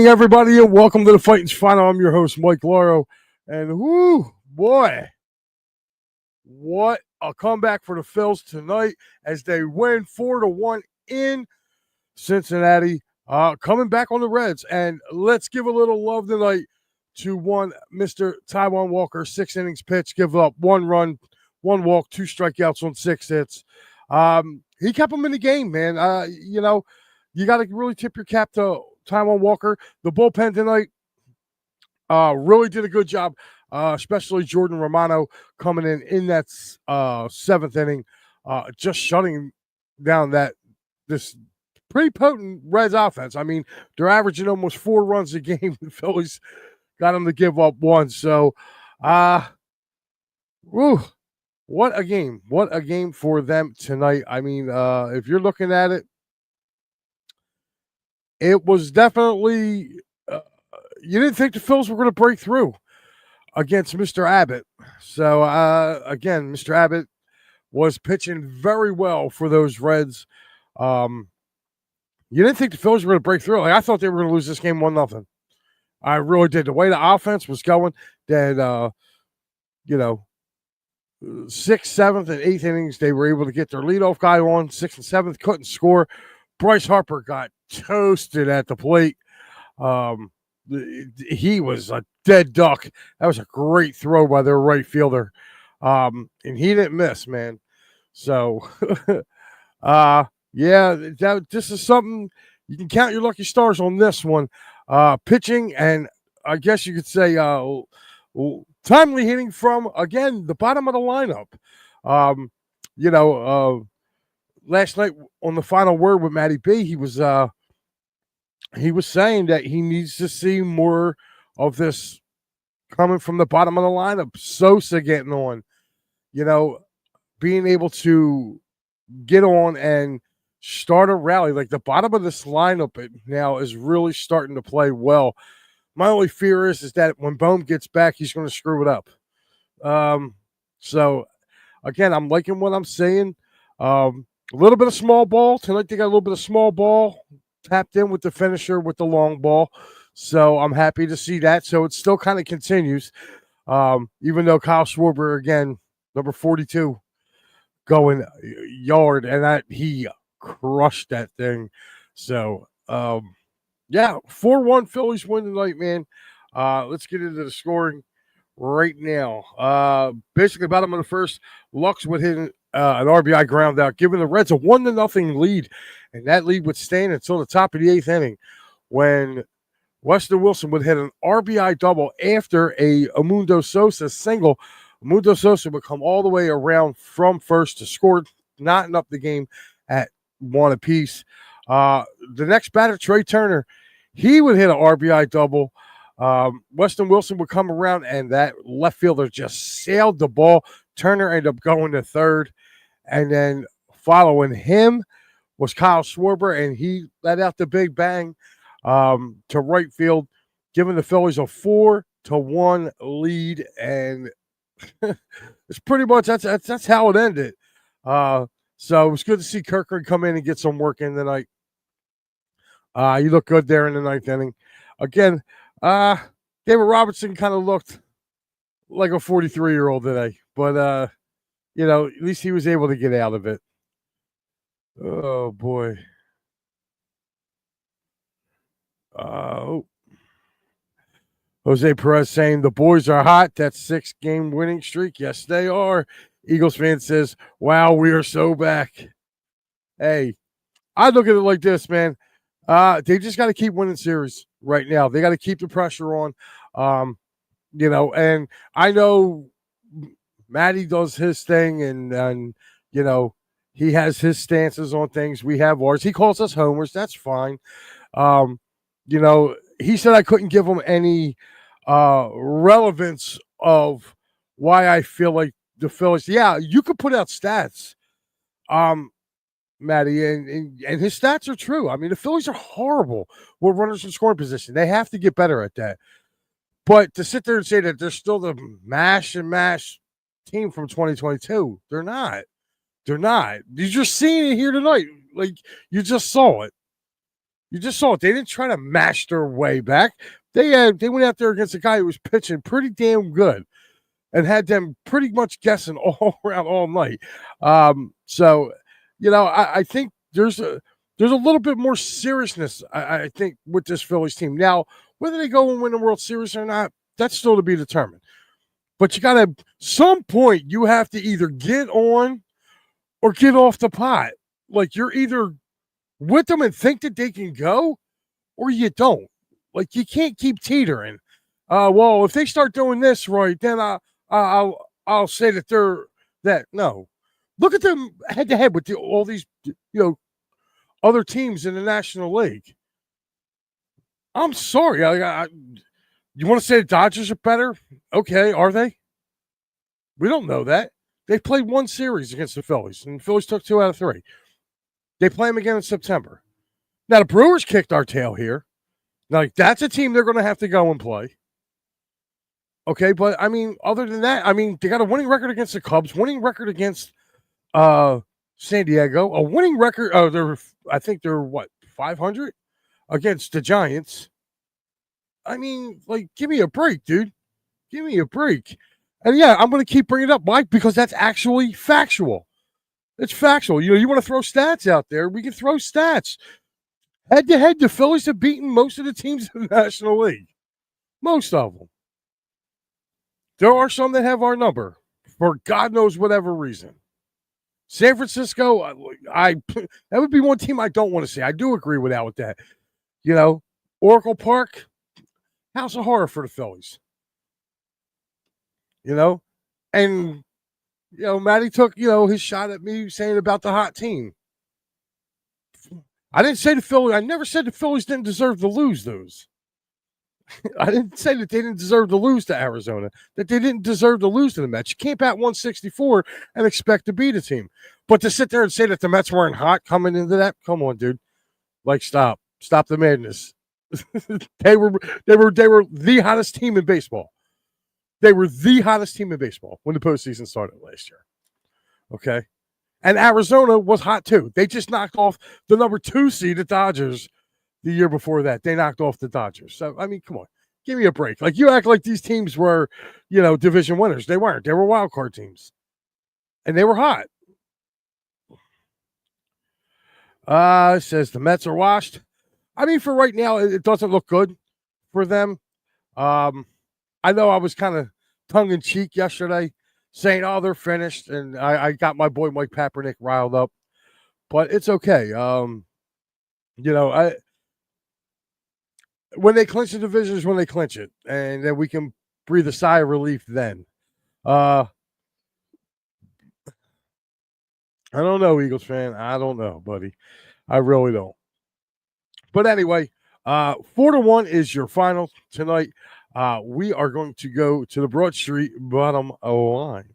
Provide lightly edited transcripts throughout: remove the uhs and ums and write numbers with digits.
evening, everybody, and welcome to the Fighting's Final. I'm your host, Mike Lauro, and whoo, boy, what a comeback for the Phils tonight as they win 4-1 in Cincinnati, coming back on the Reds. And let's give a little love tonight to one Mr. Taijuan Walker, 6 innings pitch, give up 1 run, 1 walk, 2 strikeouts on 6 hits. He kept them in the game, man. You got to really tip your cap to Taijuan Walker. The bullpen tonight really did a good job, especially Jordan Romano coming in that 7th inning, just shutting down this pretty potent Reds offense. I mean, they're averaging almost 4 runs a game. The Phillies got them to give up 1. So, what a game. What a game for them tonight. I mean, if you're looking at it, it was definitely you didn't think the Phils were going to break through against Mr. Abbott. So, again, Mr. Abbott was pitching very well for those Reds. You didn't think the Phils were going to break through. Like, I thought they were going to lose this game 1-0. I really did. The way the offense was going, that 6th, 7th, and 8th innings, they were able to get their leadoff guy on. 6th and 7th couldn't score. Bryce Harper got toasted at the plate. He was a dead duck. That was a great throw by their right fielder. And he didn't miss, man. So, this is something you can count your lucky stars on this one. Pitching, and I guess you could say timely hitting from, again, the bottom of the lineup. Last night on the Final Word with Matty B, he was saying that he needs to see more of this coming from the bottom of the lineup. Sosa getting on, being able to get on and start a rally. Like, the bottom of this lineup now is really starting to play well. My only fear is that when Bohm gets back, he's going to screw it up. So, again, I'm liking what I'm saying. A little bit of small ball. Tonight they got a little bit of small ball tapped in with the finisher with the long ball. So I'm happy to see that. So it still kind of continues. Even though Kyle Schwarber, again, number 42, going yard, and he crushed that thing. So, 4-1 Phillies win tonight, man. Let's get into the scoring right now. Basically, bottom of the first, Lux would hit an RBI ground out, giving the Reds a 1-0 lead, and that lead would stand until the top of the 8th inning when Weston Wilson would hit an RBI double after a Amundo Sosa single. Amundo Sosa would come all the way around from first to score, knotting up the game at 1 apiece. The next batter, Trey Turner, he would hit an RBI double. Weston Wilson would come around, and that left fielder just sailed the ball. Turner ended up going to third, and then following him was Kyle Schwarber, and he let out the big bang to right field, giving the Phillies a 4-1 lead, and it's pretty much that's how it ended. So it was good to see Kirkland come in and get some work in tonight. He looked good there in the 9th inning. Again, David Robertson kind of looked like a 43-year-old today, but at least he was able to get out of it. Oh boy. Jose Perez saying the boys are hot. That's 6-game winning streak. Yes, they are. Eagles fan says, "Wow, we are so back." Hey, I look at it like this, man. They just got to keep winning series right now. They got to keep the pressure on. And I know Matty does his thing, and he has his stances on things. We have ours. He calls us homers. That's fine. He said I couldn't give him any relevance of why I feel like the Phillies. Yeah, you could put out stats, Matty, and his stats are true. I mean, the Phillies are horrible with runners in scoring position. They have to get better at that. But to sit there and say that they're still the mash and mash team from 2022, they're not. They're not. You're just seeing it here tonight. Like, you just saw it. You just saw it. They didn't try to mash their way back. They went out there against a guy who was pitching pretty damn good and had them pretty much guessing all around all night. So, I think there's a little bit more seriousness, I think, with this Phillies team. Now, whether they go and win the World Series or not, that's still to be determined. But you got to, some point, you have to either get on or get off the pot. Like, you're either with them and think that they can go, or you don't. Like, you can't keep teetering. Well, if they start doing this right, then I'll say that they're that. No, look at them head to head with all these other teams in the National League. I'm sorry. You want to say the Dodgers are better? Okay, are they? We don't know that. They played one series against the Phillies, and the Phillies took 2 out of 3. They play them again in September. Now, the Brewers kicked our tail here. Now, that's a team they're going to have to go and play. Okay, but, other than that, they got a winning record against the Cubs, winning record against San Diego, a winning record. I think they're, 500 against the Giants. Give me a break, dude. Give me a break. And, yeah, I'm going to keep bringing it up, Mike, because that's actually factual. It's factual. You want to throw stats out there, we can throw stats. Head-to-head, the Phillies have beaten most of the teams in the National League. Most of them. There are some that have our number for God knows whatever reason. San Francisco, that would be one team I don't want to see. I do agree with that. Oracle Park, house of horror for the Phillies. And Matty took, his shot at me saying about the hot team. I didn't say the Phillies. I never said the Phillies didn't deserve to lose those. I didn't say that they didn't deserve to lose to Arizona, that they didn't deserve to lose to the Mets. You can't bat 164 and expect to beat a team. But to sit there and say that the Mets weren't hot coming into that, come on, dude. Stop the madness. They were the hottest team in baseball. They were the hottest team in baseball when the postseason started last year. Okay? And Arizona was hot too. They just knocked off the number 2 seed, the Dodgers, the year before that. They knocked off the Dodgers. So, come on. Give me a break. You act like these teams were, division winners. They weren't. They were wild card teams. And they were hot. It says the Mets are washed. For right now, it doesn't look good for them. I know I was kind of tongue-in-cheek yesterday saying, oh, they're finished, and I got my boy Mike Papernick riled up. But it's okay. When they clinch the division is when they clinch it, and then we can breathe a sigh of relief then. I don't know, Eagles fan. I don't know, buddy. I really don't. But anyway, 4-1 is your final tonight. We are going to go to the Broad Street bottom line.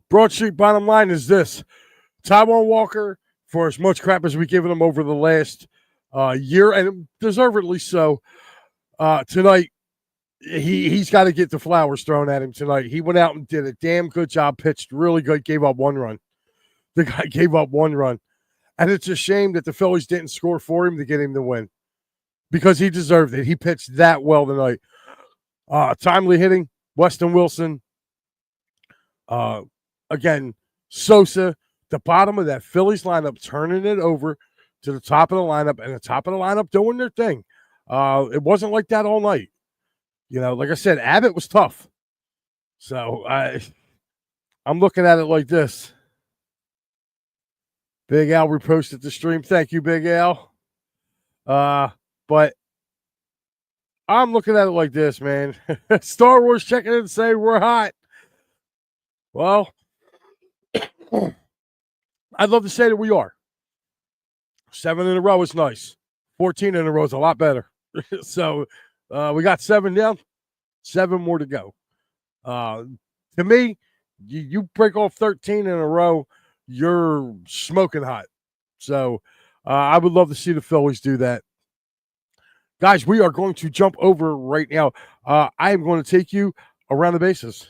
Broad Street bottom line is this. Taijuan Walker, for as much crap as we've given him over the last year, and deservedly so, tonight, he's got to get the flowers thrown at him tonight. He went out and did a damn good job, pitched really good, gave up 1 run. The guy gave up 1 run. And it's a shame that the Phillies didn't score for him to get him the win because he deserved it. He pitched that well tonight. Timely hitting, Weston Wilson. Again, Sosa, the bottom of that Phillies lineup, turning it over to the top of the lineup, and the top of the lineup doing their thing. It wasn't like that all night. Like I said, Abbott was tough. So I'm looking at it like this. Big Al reposted the stream. Thank you, Big Al. But I'm looking at it like this, man. Star Wars checking in and saying we're hot. Well, I'd love to say that we are. 7 in a row is nice. 14 in a row is a lot better. So we got 7 down, 7 more to go. To me, you break off 13 in a row, you're smoking hot. So I would love to see the Phillies do that. Guys, we are going to jump over right now. I am going to take you around the bases.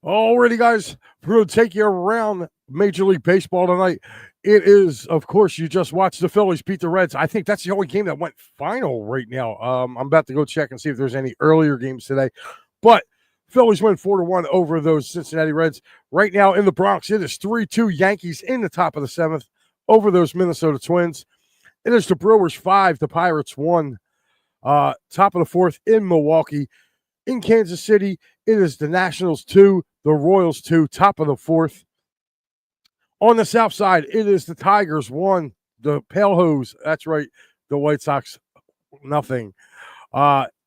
Alrighty, guys, we're going to take you around Major League Baseball tonight. It is, of course, you just watched the Phillies beat the Reds. I think that's the only game that went final right now. I'm about to go check and see if there's any earlier games today. But Phillies win 4-1 over those Cincinnati Reds. Right now in the Bronx, it is 3-2 Yankees in the top of the seventh over those Minnesota Twins. It is the Brewers 5, the Pirates 1. Top of the fourth in Milwaukee. In Kansas City, it is the Nationals 2, the Royals 2, top of the fourth. On the south side, it is the Tigers 1, the Pale Hose, that's right, the White Sox nothing.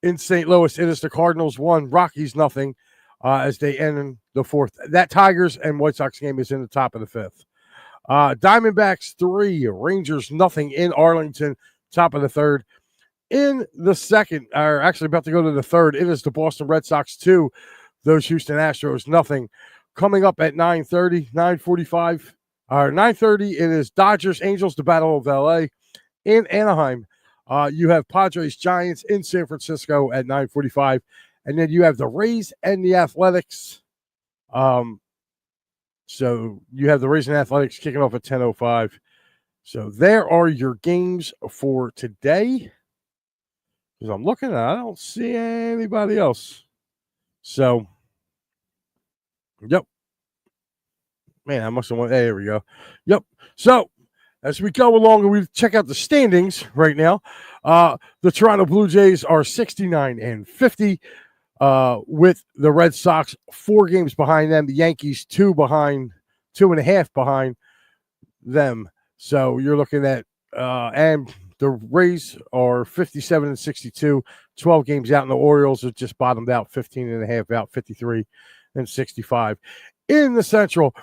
In St. Louis, it is the Cardinals 1, Rockies nothing as they end the fourth. That Tigers and White Sox game is in the top of the fifth. Diamondbacks 3, Rangers nothing in Arlington, top of the third. In the second, or actually about to go to the third, it is the Boston Red Sox 2, those Houston Astros nothing. Coming up at 9:30, 9:45, or 9:30, it is Dodgers Angels, the Battle of LA. In Anaheim, you have Padres Giants in San Francisco at 9:45, and then you have the Rays and the Athletics. So you have the Rays and Athletics kicking off at 10:05. So there are your games for today. Because I'm looking at, I don't see anybody else. So, yep. Man, I must have went, there we go. Yep. So, as we go along and we check out the standings right now, the Toronto Blue Jays are 69-50 with the Red Sox 4 games behind them. The Yankees 2.5 behind them. So, you're looking at, and the Rays are 57-62, 12 games out, and the Orioles are just bottomed out, 15.5 out, 53-65. In the Central,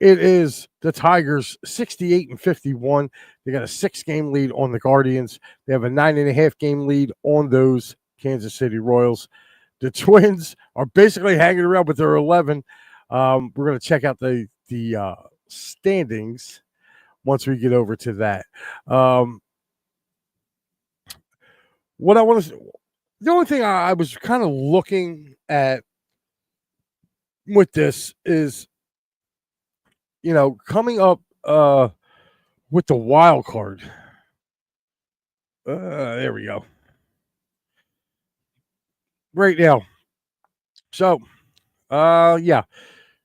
it is the Tigers 68-51. They got a 6-game lead on the Guardians. They have a 9.5-game lead on those Kansas City Royals. The Twins are basically hanging around with their 11. We're going to check out the standings once we get over to that. What I want to, the only thing I was kind of looking at with this is, coming up with the wild card. There we go. Right now. So, yeah.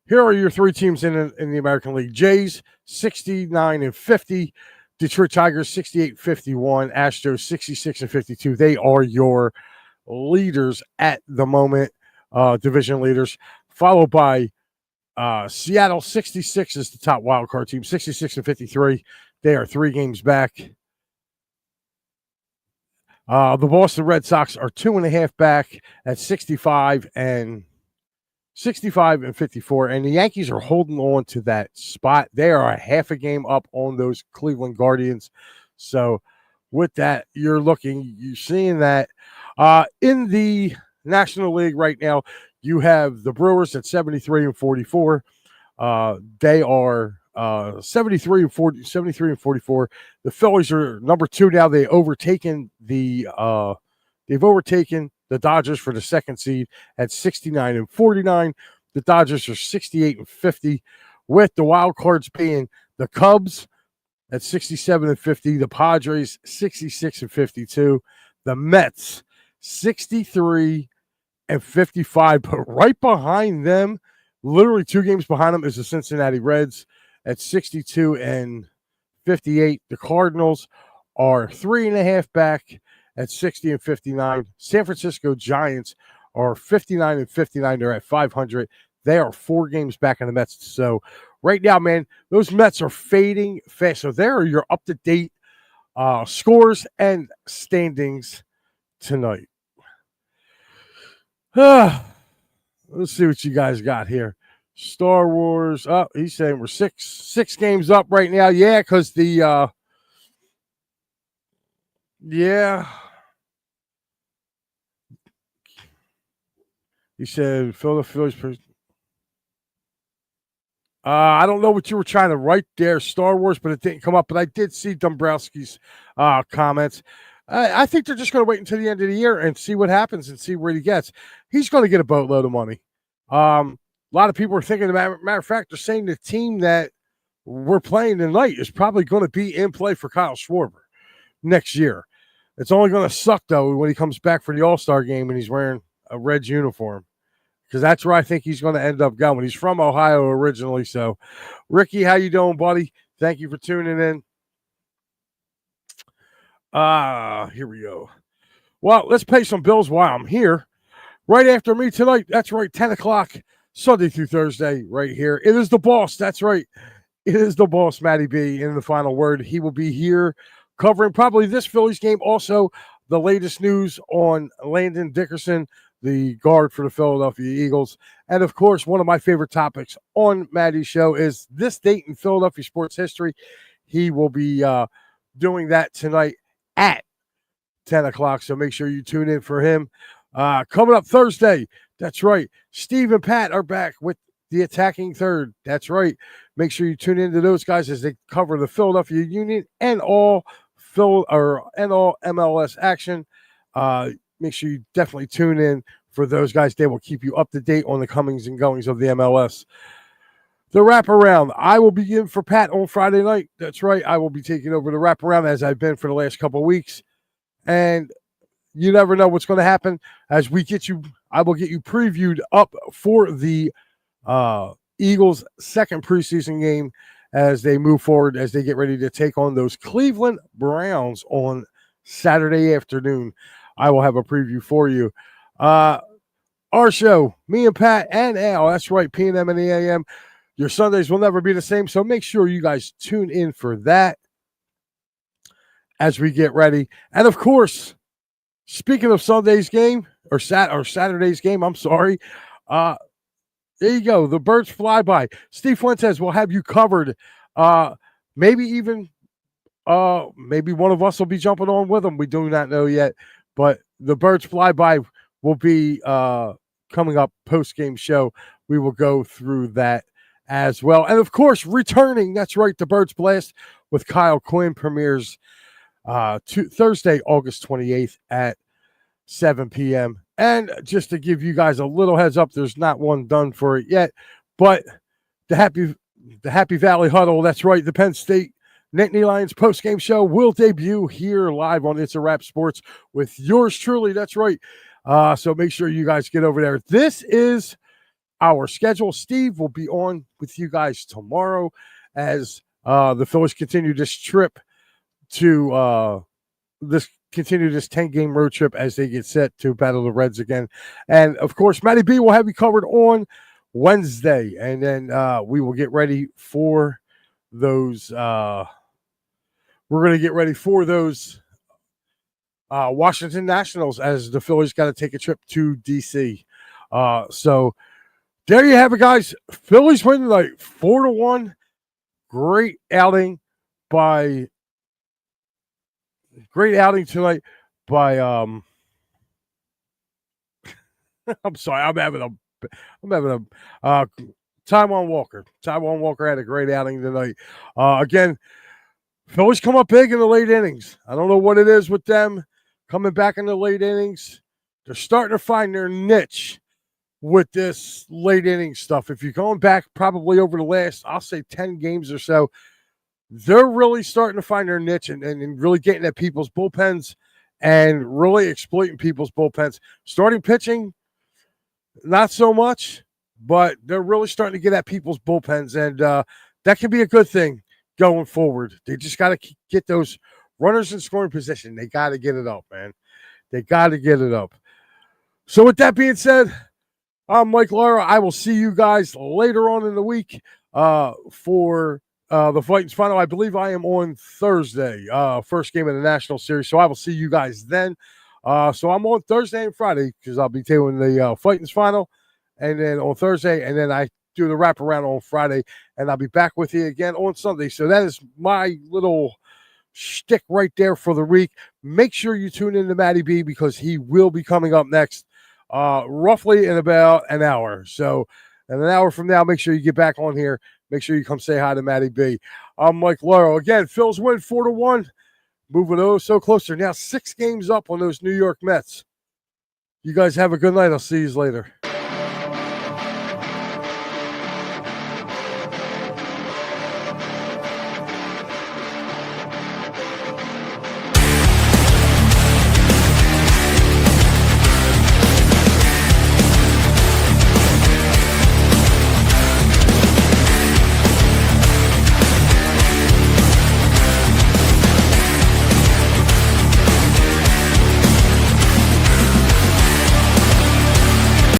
Here are your 3 teams in the American League. Jays 69-50. Detroit Tigers 68-51, Astros 66-52. They are your leaders at the moment, division leaders, followed by Seattle 66 is the top wild card team, 66-53. They are 3 games back. The Boston Red Sox are 2.5 back at 65-54, and the Yankees are holding on to that spot. They are a half a game up on those Cleveland Guardians. So with that, you're seeing that in the National League right now, you have the Brewers at 73-44. They are 73-44. The Phillies are number 2 now. They've overtaken the Dodgers for the second seed at 69-49. The Dodgers are 68-50, with the wild cards being the Cubs at 67-50, the Padres 66-52, the Mets 63-55. But right behind them, literally 2 games behind them, is the Cincinnati Reds at 62-58. The Cardinals are 3.5 back at 60-59. San Francisco Giants are 59-59. They're at 500. They are 4 games back on the Mets. So right now, man, those Mets are fading fast. So there are your up-to-date scores and standings tonight. Let's see what you guys got here. Star Wars. Oh, he's saying we're six games up right now. Yeah, because the He said, Phillies. I don't know what you were trying to write there, Star Wars, but it didn't come up. But I did see Dombrowski's comments. I think they're just going to wait until the end of the year and see what happens and see where he gets. He's going to get a boatload of money. A lot of people are thinking, matter of fact, they're saying the team that we're playing tonight is probably going to be in play for Kyle Schwarber next year. It's only going to suck, though, when he comes back for the All-Star game and he's wearing a Reds uniform, because that's where I think he's going to end up going. He's from Ohio originally. So, Ricky, how you doing, buddy? Thank you for tuning in. Here we go. Well, let's pay some bills while I'm here. Right after me tonight, that's right, 10 o'clock, Sunday through Thursday, right here. It is the boss. That's right. It is the boss, Matty B, in the final word. He will be here covering probably this Phillies game. Also, the latest news on Landon Dickerson, the guard for the Philadelphia Eagles. And, of course, one of my favorite topics on Matty's show is this date in Philadelphia sports history. He will be doing that tonight at 10 o'clock, so make sure you tune in for him. Coming up Thursday, that's right, Steve and Pat are back with the attacking third. That's right. Make sure you tune into those guys as they cover the Philadelphia Union and all MLS action. Make sure you definitely tune in for those guys. They will keep you up to date on the comings and goings of the MLS. The wraparound. I will be in for Pat on Friday night. That's right. I will be taking over the wraparound as I've been for the last couple of weeks. And you never know what's going to happen as we get you. I will get you previewed up for the Eagles' second preseason game as they move forward, as they get ready to take on those Cleveland Browns on Saturday afternoon. I will have a preview for you. Our show, me and Pat and Al, that's right, P&M and the AM. Your Sundays will never be the same, so make sure you guys tune in for that as we get ready. And, of course, speaking of Sunday's game, or Saturday's game, I'm sorry, there you go. The birds fly by. Steve Fuentes will have you covered. Maybe one of us will be jumping on with them. We do not know yet. But the birds fly by will be coming up post-game show. We will go through that as well. And, of course, returning, that's right, the Birds Blast with Kyle Quinn premieres Thursday, August 28th at 7 p.m. And just to give you guys a little heads up, there's not one done for it yet, but the Happy Valley Huddle, that's right, the Penn State Nittany Lions post-game show will debut here live on It's a Wrap Sports with yours truly, that's right. So make sure you guys get over there. This is our schedule. Steve will be on with you guys tomorrow as the Phillies continue this trip to continue this 10-game road trip as they get set to battle the Reds again. And, of course, Matty B will have you covered on Wednesday. And then we will get ready for those we're going to get ready for those Washington Nationals as the Phillies got to take a trip to D.C. So there you have it, guys. Phillies win like 4-1. Great outing tonight by I'm sorry, I'm having a Taijuan Walker. Taijuan Walker had a great outing tonight. Again, Phillies come up big in the late innings. I don't know what it is with them coming back in the late innings. They're starting to find their niche with this late inning stuff. If you're going back probably over the last, I'll say 10 games or so, they're really starting to find their niche and really getting at people's bullpens and really exploiting people's bullpens. Starting pitching, not so much, but they're really starting to get at people's bullpens, and that can be a good thing going forward. They just got to get those runners in scoring position. They got to get it up, man. They got to get it up. So with that being said, I'm Mike Lara. I will see you guys later on in the week for the Fightins final. I believe I am on Thursday, first game of the National Series. So I will see you guys then. So I'm on Thursday and Friday because I'll be doing the Fightins final, and then on Thursday, and then I do the wraparound on Friday, and I'll be back with you again on Sunday. So that is my little shtick right there for the week. Make sure you tune in to Matty B because he will be coming up next roughly in about an hour. So, in an hour from now, make sure you get back on here. Make sure you come say hi to Matty B. I'm Mike Laurel. Again, Phil's win 4-1. Moving so closer. Now 6 games up on those New York Mets. You guys have a good night. I'll see you later.